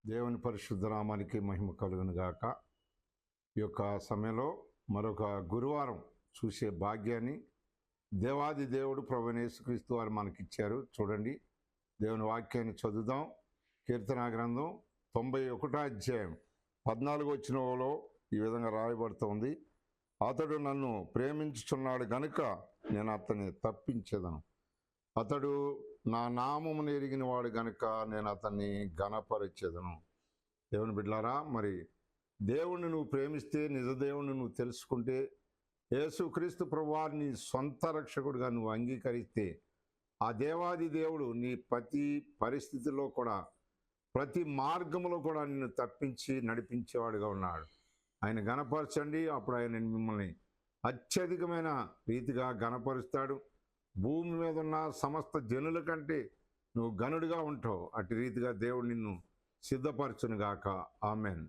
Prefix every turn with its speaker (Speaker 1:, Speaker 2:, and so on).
Speaker 1: దేవుని పరిశుద్ధ నామానికి మహిమ కలుగును గాక. ఈ యొక్క సమయంలో మరొక గురువారం చూసే భాగ్యాన్ని దేవాది దేవుడు ప్రభువైన యేసుక్రీస్తు వారు మనకిచ్చారు. చూడండి, దేవుని వాక్యాన్ని చదువుదాం. కీర్తనా గ్రంథం 91వ అధ్యాయం 14వ వచనంలో ఈ విధంగా రాయబడుతోంది. అతడు నన్ను ప్రేమించుచున్నాడు గనుక నేను అతన్ని తప్పించేదను. అతడు నా నామమును ఎరిగిన వాడు గనుక నేను అతన్ని ఘనపరిచెదను. దేవుని బిడ్డలారా, మరి దేవుణ్ణి నువ్వు ప్రేమిస్తే, నిజ దేవుణ్ణి నువ్వు తెలుసుకుంటే, యేసుక్రీస్తు ప్రభువారిని సొంత రక్షకుడిగా నువ్వు అంగీకరిస్తే, ఆ దేవాది దేవుడు నీ ప్రతి పరిస్థితిలో కూడా, ప్రతి మార్గంలో కూడా నిన్ను తప్పించి నడిపించేవాడుగా ఉన్నాడు. ఆయన ఘనపరచండి, అప్పుడు ఆయన మిమ్మల్ని అత్యధికమైన రీతిగా ఘనపరుస్తాడు. భూమి మీద ఉన్న సమస్త జనుల కంటే నువ్వు ఘనుడిగా ఉంటావు. అటు రీతిగా దేవుడు నిన్ను సిద్ధపరచునుగాక. ఆమెన్.